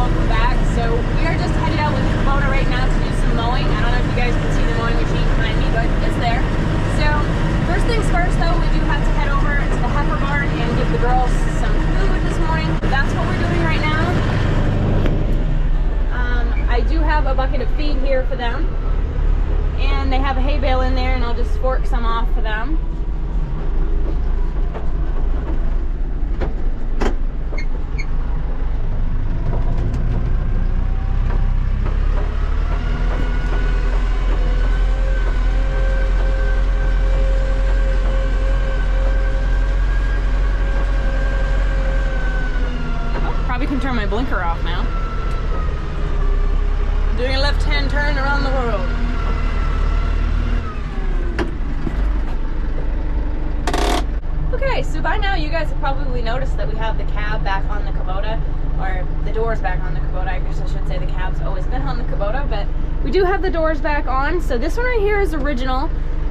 welcome back. So we are just headed out with the Kubota right now to do some mowing. I don't know if you guys can see the mowing machine behind me, but it's there. So first things first though, we do have to head over to the heifer barn and give the girls some food this morning. That's what we're doing right now. I do have a bucket of feed here for them, and they have a hay bale in there, and I'll just fork some off for them. Probably can turn my blinker off now. Doing a left-hand turn around the world. Okay, so by now you guys have probably noticed that we have the cab back on the Kubota, or the doors back on the Kubota. I guess I should say the cab's always been on the Kubota, but we do have the doors back on. So this one right here is original,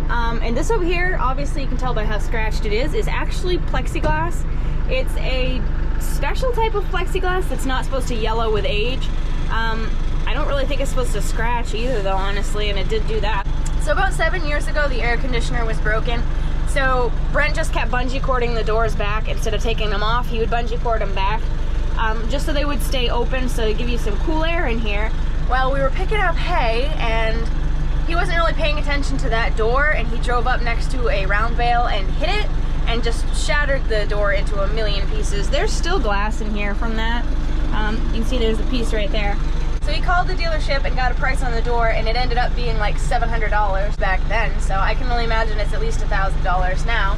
and this over here, obviously you can tell by how scratched it is actually plexiglass. It's a special type of plexiglass that's not supposed to yellow with age. I don't really think it's supposed to scratch either though, honestly, and it did do that. So about 7 years ago, the air conditioner was broken. So Brent just kept bungee cording the doors back. Instead of taking them off, he would bungee cord them back, just so they would stay open, so to give you some cool air in here. Well, we were picking up hay, and he wasn't really paying attention to that door, and he drove up next to a round bale and hit it, and just shattered the door into a million pieces. There's still glass in here from that. You can see there's a piece right there. So he called the dealership and got a price on the door, and it ended up being like $700 back then. So I can only imagine it's at least $1,000 now.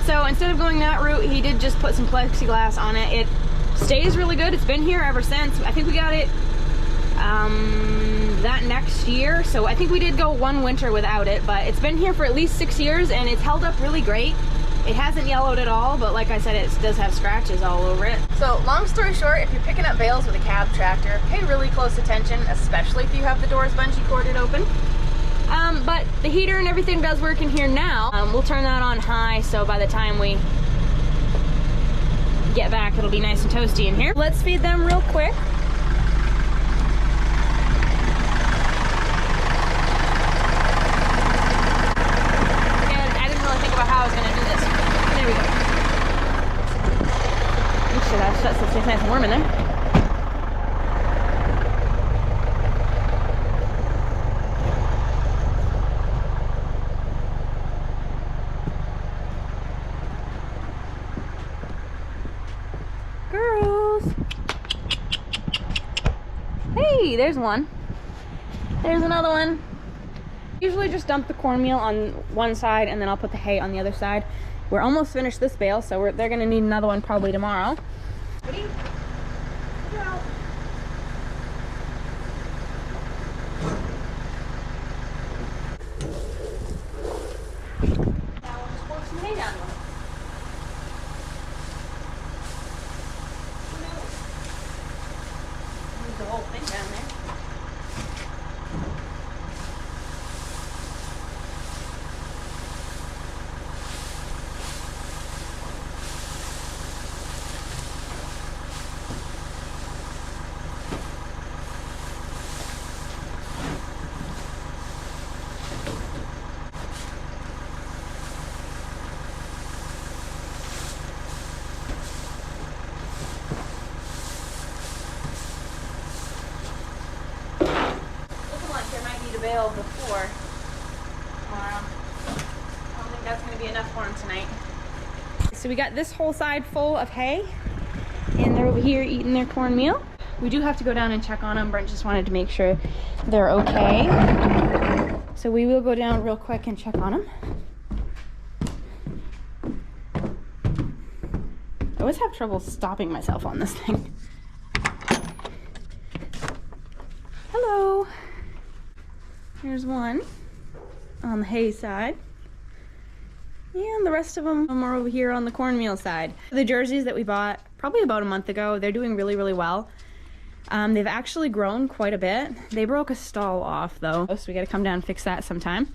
So instead of going that route, he did just put some plexiglass on it. It stays really good. It's been here ever since. I think we got it that next year. So I think we did go one winter without it, but it's been here for at least 6 years, and it's held up really great. It hasn't yellowed at all, but like I said, it does have scratches all over it. So long story short, if you're picking up bales with a cab tractor, pay really close attention, especially if you have the doors bungee corded open. But the heater and everything does work in here now. We'll turn that on high, so by the time we get back, it'll be nice and toasty in here. Let's feed them real quick. How I was going to do this. There we go. Make sure that shuts so it stays nice and warm in there. Girls! Hey, there's one. There's another one. Usually just dump the cornmeal on one side, and then I'll put the hay on the other side. We're almost finished this bale, so they're gonna need another one probably tomorrow. Ready? Go. Now we'll just pour some hay down there. Move the whole thing down there. Bale before tomorrow. I don't think that's going to be enough for him tonight. So we got this whole side full of hay, and they're over here eating their cornmeal. We do have to go down and check on them. Brent just wanted to make sure they're okay. So we will go down real quick and check on them. I always have trouble stopping myself on this thing. Hello. Here's one on the hay side, and the rest of them are over here on the cornmeal side. The jerseys that we bought probably about a month ago, they're doing really, really well. They've actually grown quite a bit. They broke a stall off though, so we gotta come down and fix that sometime.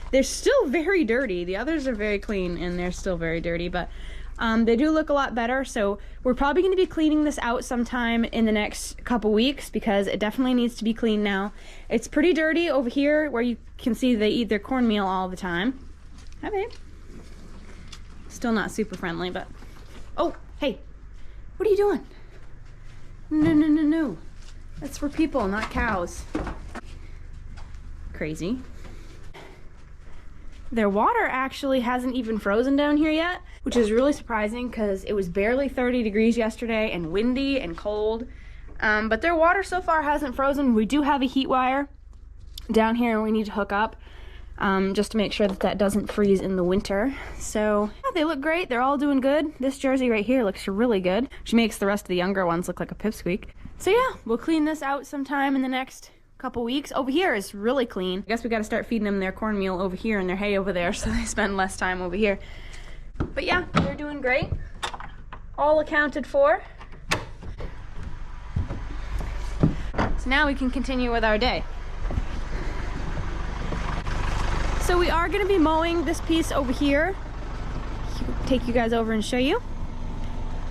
They're still very dirty. The others are very clean, and they're still very dirty, but They do look a lot better, so we're probably going to be cleaning this out sometime in the next couple weeks because it definitely needs to be cleaned now. It's pretty dirty over here where you can see they eat their cornmeal all the time. Hi, babe. Still not super friendly, but... Oh, hey. What are you doing? No, no, no, no. That's for people, not cows. Crazy. Their water actually hasn't even frozen down here yet, which is really surprising because it was barely 30 degrees yesterday and windy and cold. But their water so far hasn't frozen. We do have a heat wire down here we need to hook up just to make sure that that doesn't freeze in the winter. So yeah, they look great. They're all doing good. This jersey right here looks really good. She makes the rest of the younger ones look like a pipsqueak. So yeah, we'll clean this out sometime in the next couple weeks. Over here is really clean. I guess we got to start feeding them their cornmeal over here and their hay over there so they spend less time over here. But yeah, they're doing great. All accounted for. So now we can continue with our day. So we are going to be mowing this piece over here. Take you guys over and show you.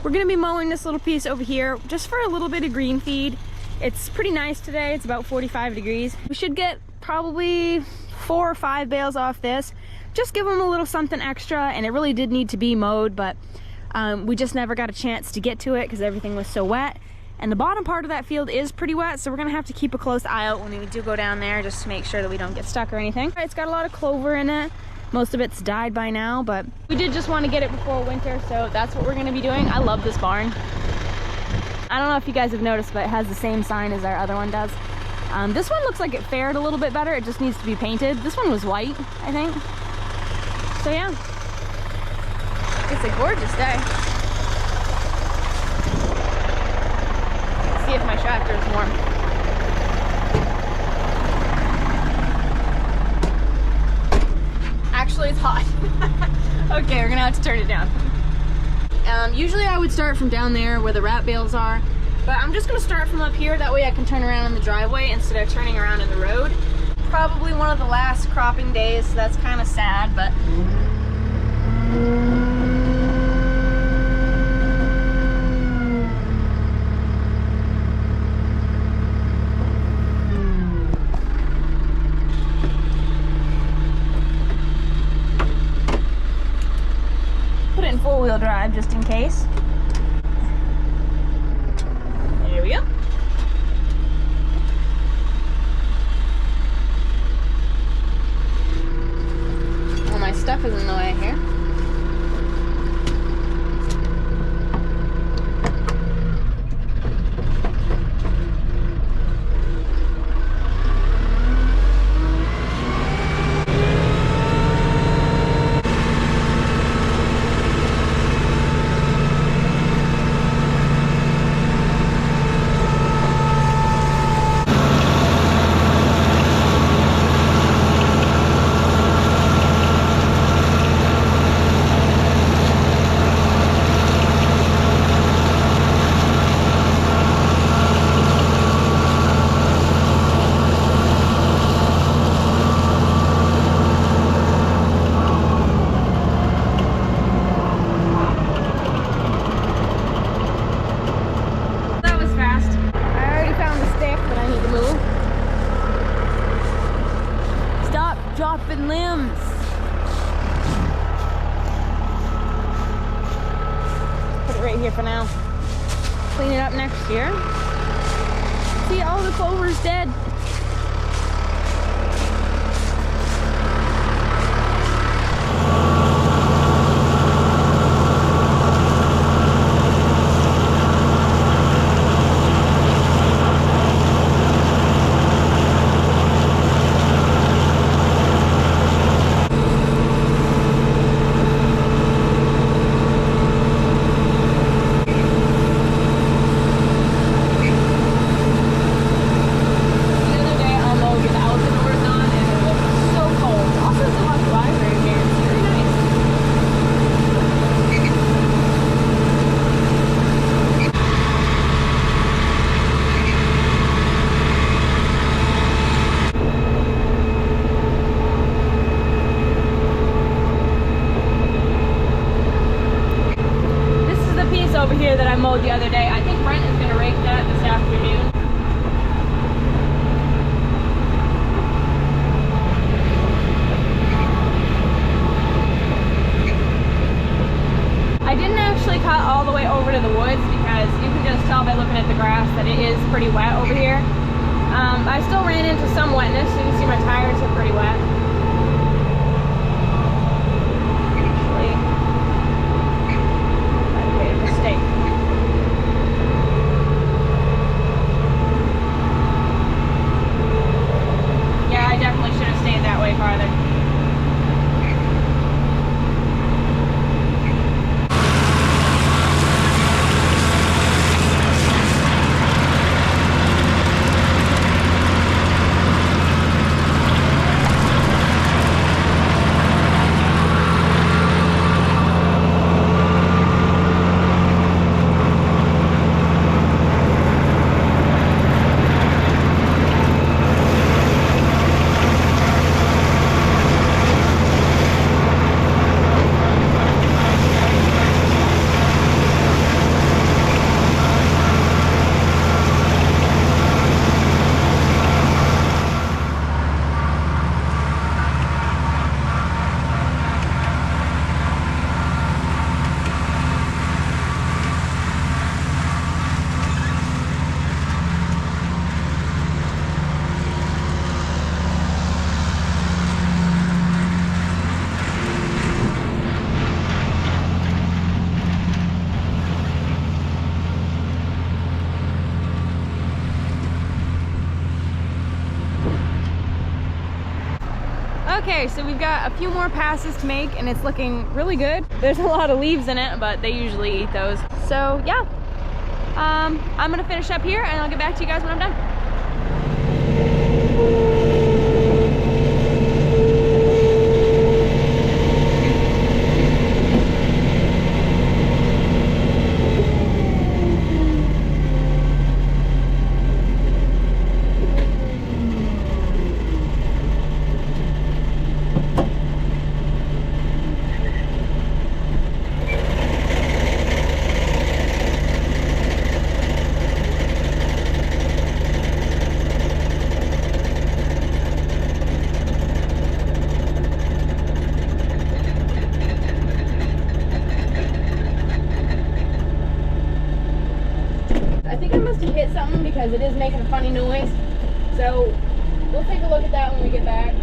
We're going to be mowing this little piece over here just for a little bit of green feed. It's pretty nice today. It's about 45 degrees. We should get probably 4 or 5 bales off this. Just give them a little something extra, and it really did need to be mowed, but we just never got a chance to get to it because everything was so wet. And the bottom part of that field is pretty wet, so we're gonna have to keep a close eye out when we do go down there just to make sure that we don't get stuck or anything. It's got a lot of clover in it. Most of it's died by now, but we did just want to get it before winter, so that's what we're gonna be doing. I love this barn. I don't know if you guys have noticed, but it has the same sign as our other one does. This one looks like it fared a little bit better. It just needs to be painted. This one was white, I think. So yeah, it's a gorgeous day. Let's see if my tractor is warm. Actually, it's hot. Okay, we're gonna have to turn it down. Usually I would start from down there where the rat bales are, but I'm just gonna start from up here. That way I can turn around in the driveway instead of turning around in the road. Probably one of the last cropping days, so that's kind of sad, but put it in four-wheel drive just in case. There we go. All my stuff is in the way here. Dropping limbs. Put it right here for now. Clean it up next year. See, all the clover's dead. other day. I think Brent is going to rake that this afternoon. I didn't actually cut all the way over to the woods because you can just tell by looking at the grass that it is pretty wet over here. I still ran into some wetness, so you can see my tires are pretty wet. Actually, I made a mistake. Yeah, I definitely should have stayed that way farther. Okay, so we've got a few more passes to make and it's looking really good. There's a lot of leaves in it, but they usually eat those. So yeah, I'm gonna finish up here and I'll get back to you guys when I'm done. Hit something because it is making a funny noise, so we'll take a look at that when we get back.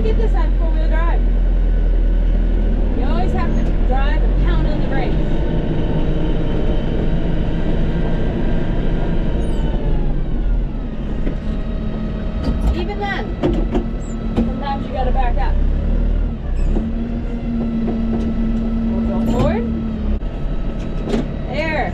Get this on four-wheel drive. You always have to drive and pound on the brakes. Even then, sometimes you gotta back up. We'll go forward. There.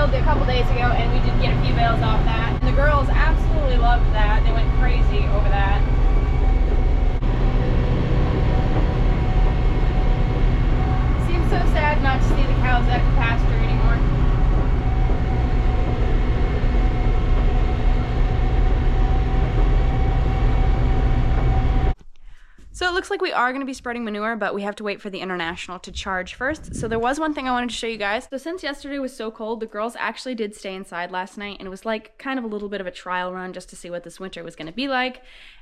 A couple days ago and we did get a few bales off that. And the girls absolutely loved that. They went crazy over that. Seems so sad not to see the cows at the pasture anymore. So So it looks like we are going to be spreading manure, but we have to wait for the International to charge first. So there was one thing I wanted to show you guys. So since yesterday was so cold, the girls actually did stay inside last night, and it was like kind of a little bit of a trial run just to see what this winter was going to be like.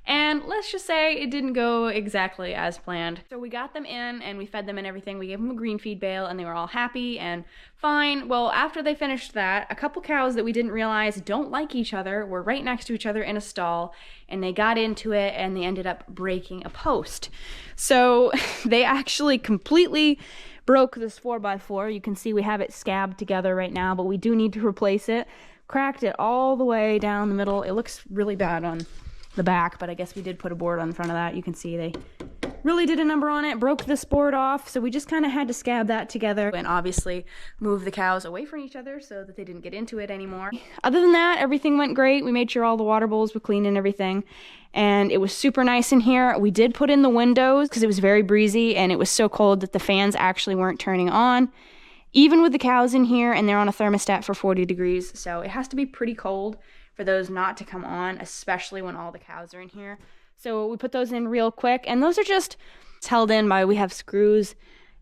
And let's just say it didn't go exactly as planned. So we got them in and we fed them and everything. We gave them a green feed bale and they were all happy and fine. Well, after they finished that, a couple cows that we didn't realize don't like each other were right next to each other in a stall, and they got into it and they ended up breaking a post. So they actually completely broke this 4x4. You can see we have it scabbed together right now, but we do need to replace it. Cracked it all the way down the middle. It looks really bad on the back, but I guess we did put a board on the front of that. You can see they really did a number on it, broke this board off, so we just kind of had to scab that together and obviously move the cows away from each other so that they didn't get into it anymore. Other than that, everything went great. We made sure all the water bowls were clean and everything, and it was super nice in here. We did put in the windows because it was very breezy and it was so cold that the fans actually weren't turning on, even with the cows in here, and they're on a thermostat for 40 degrees, so it has to be pretty cold for those not to come on, especially when all the cows are in here. So we put those in real quick, and those are just held in by, we have screws,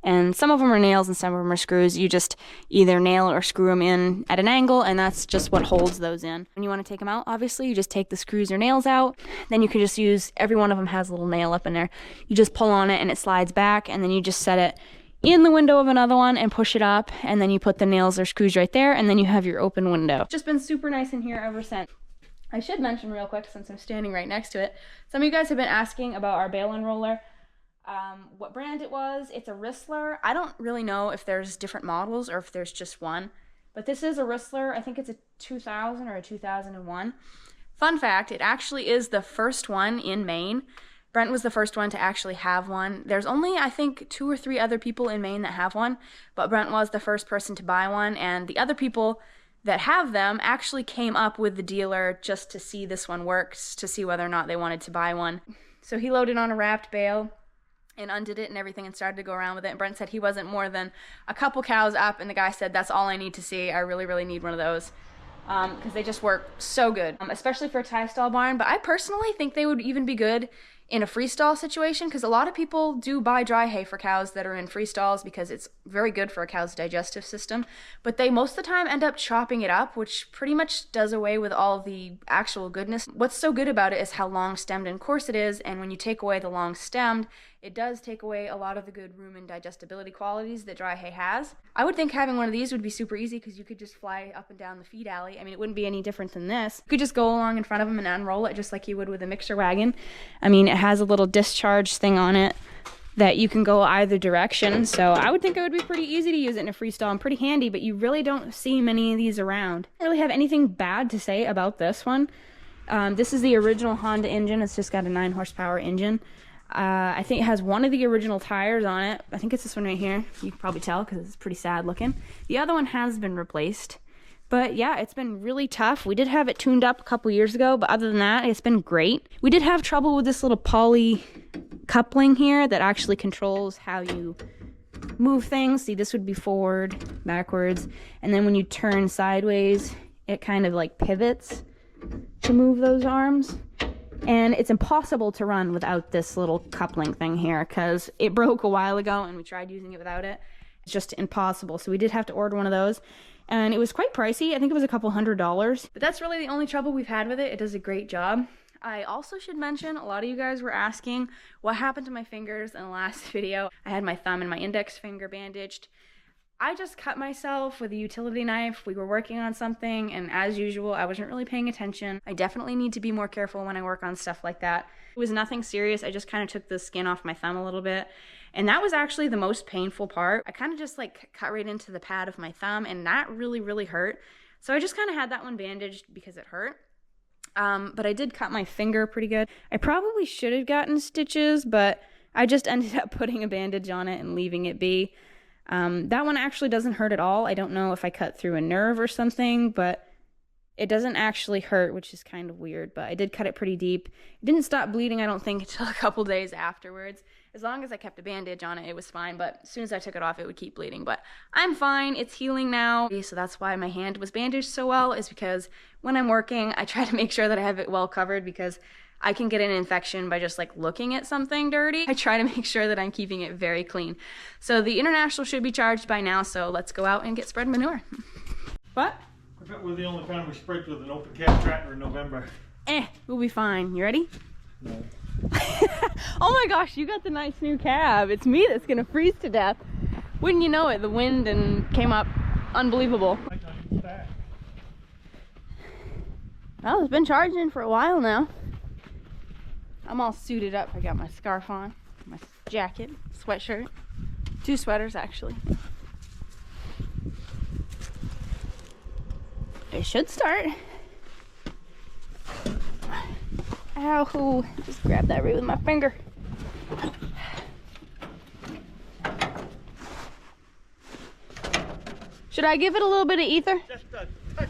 and some of them are nails and some of them are screws. You just either nail or screw them in at an angle, and that's just what holds those in. When you want to take them out, obviously, you just take the screws or nails out. Then you can just use, every one of them has a little nail up in there. You just pull on it and it slides back, and then you just set it in the window of another one and push it up, and then you put the nails or screws right there, and then you have your open window. Just been super nice in here ever since. I should mention real quick, since I'm standing right next to it, some of you guys have been asking about our Bale roller, what brand it was. It's a Ristler. I don't really know if there's different models or if there's just one, but this is a Ristler. I think it's a 2000 or a 2001. Fun fact, it actually is the first one in Maine. Brent was the first one to actually have one. There's only, I think, 2 or 3 other people in Maine that have one, but Brent was the first person to buy one, and the other people that have them actually came up with the dealer just to see this one works, to see whether or not they wanted to buy one. So he loaded on a wrapped bale and undid it and everything and started to go around with it, and Brent said he wasn't more than a couple cows up, and the guy said, that's all I need to see. I really, really need one of those. Because they just work so good, especially for a tie stall barn. But I personally think they would even be good in a freestall situation, because a lot of people do buy dry hay for cows that are in freestalls because it's very good for a cow's digestive system, but they most of the time end up chopping it up, which pretty much does away with all the actual goodness. What's so good about it is how long stemmed and coarse it is, and when you take away the long stemmed, it does take away a lot of the good rumen digestibility qualities that dry hay has. I would think having one of these would be super easy because you could just fly up and down the feed alley. I mean, it wouldn't be any different than this. You could just go along in front of them and unroll it just like you would with a mixer wagon. I mean, it has a little discharge thing on it that you can go either direction. So I would think it would be pretty easy to use it in a freestall and pretty handy, but you really don't see many of these around. I don't really have anything bad to say about this one. This is the original Honda engine. It's just got a 9 horsepower engine. I think it has one of the original tires on it. I think it's this one right here. You can probably tell because it's pretty sad looking. The other one has been replaced. But yeah, it's been really tough. We did have it tuned up a couple years ago, but other than that, it's been great. We did have trouble with this little poly coupling here that actually controls how you move things. See, this would be forward, backwards, and then when you turn sideways, it kind of like pivots to move those arms. And it's impossible to run without this little coupling thing here because it broke a while ago and we tried using it without it. It's just impossible. So we did have to order one of those. And it was quite pricey. I think it was a couple $100. But that's really the only trouble we've had with it. It does a great job. I also should mention, a lot of you guys were asking what happened to my fingers in the last video. I had my thumb and my index finger bandaged. I just cut myself with a utility knife. We were working on something, and as usual, I wasn't really paying attention. I definitely need to be more careful when I work on stuff like that. It was nothing serious. I just kind of took the skin off my thumb a little bit, and that was actually the most painful part. I kind of just like cut right into the pad of my thumb, and that really, really hurt. So I just kind of had that one bandaged because it hurt. But I did cut my finger pretty good. I probably should have gotten stitches, but I just ended up putting a bandage on it and leaving it be. That one actually doesn't hurt at all. I don't know if I cut through a nerve or something, but it doesn't actually hurt, which is kind of weird, but I did cut it pretty deep. It didn't stop bleeding, I don't think, until a couple days afterwards. As long as I kept a bandage on it, it was fine, but as soon as I took it off, it would keep bleeding. But I'm fine, it's healing now. So that's why my hand was bandaged so well, is because when I'm working, I try to make sure that I have it well covered, because I can get an infection by just like looking at something dirty. I try to make sure that I'm keeping it very clean. So the International should be charged by now, so let's go out and get spread manure. What? I bet we're the only time we spread with an open cab tractor in November. We'll be fine. You ready? No. Oh my gosh, you got the nice new cab. It's me that's gonna freeze to death. Wouldn't you know it, the wind and came up unbelievable. Well, it's been charging for a while now. I'm all suited up. I got my scarf on, my jacket, sweatshirt, 2 sweaters actually. It should start. Ow, just grabbed that right with my finger. Should I give it a little bit of ether? Just a touch.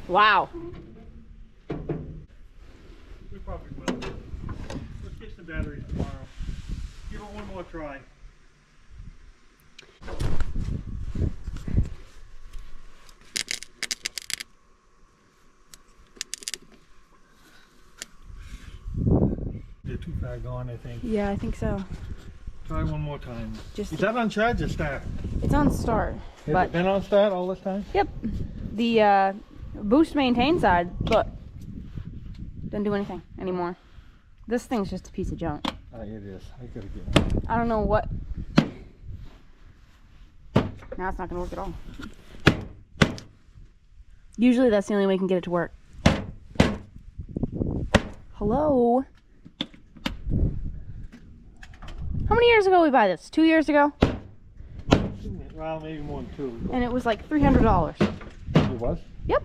Wow. We probably will. Let's get some batteries tomorrow. Give it one more try. They're too far gone, I think. Yeah, I think so. Try one more time. Just Is that on charge or start? It's on start. Has But it been on start all this time? yep. The boost maintain side, look, doesn't do anything anymore. This thing's just a piece of junk. Oh, it is. I gotta get one. I don't know what. Now it's not gonna work at all. Usually that's the only way you can get it to work. Hello? How many years ago we buy this? 2 years ago? Well, maybe more than 2. And it was like $300. It was? Yep.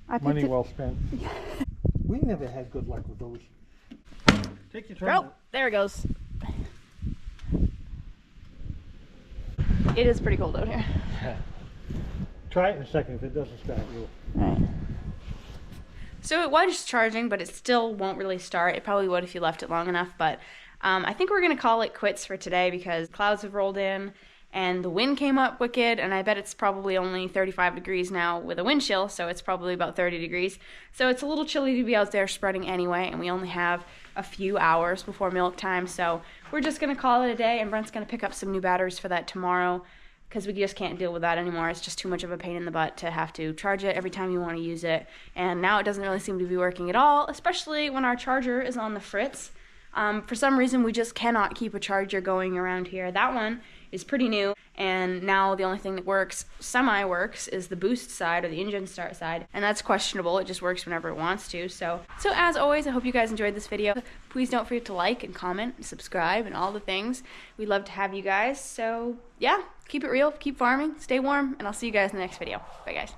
I Money picked it. well spent. We never had good luck with those. Take your time. Oh, there it goes. It is pretty cold out here. Try it in a second. If it doesn't start, you'll. Alright. So it was charging, but it still won't really start. It probably would if you left it long enough, but I think we're going to call it quits for today because clouds have rolled in and the wind came up wicked, and I bet it's probably only 35 degrees now with a wind chill, so it's probably about 30 degrees. So it's a little chilly to be out there spreading anyway, and we only have a few hours before milk time, so we're just going to call it a day, and Brent's going to pick up some new batteries for that tomorrow because we just can't deal with that anymore. It's just too much of a pain in the butt to have to charge it every time you want to use it, and now it doesn't really seem to be working at all, especially when our charger is on the fritz. For some reason, we just cannot keep a charger going around here. That one is pretty new, and now the only thing that works, semi-works, is the boost side or the engine start side, and that's questionable. It just works whenever it wants to. So as always, I hope you guys enjoyed this video. Please don't forget to like and comment and subscribe and all the things. We'd love to have you guys. So yeah, keep it real, keep farming, stay warm, and I'll see you guys in the next video. Bye guys.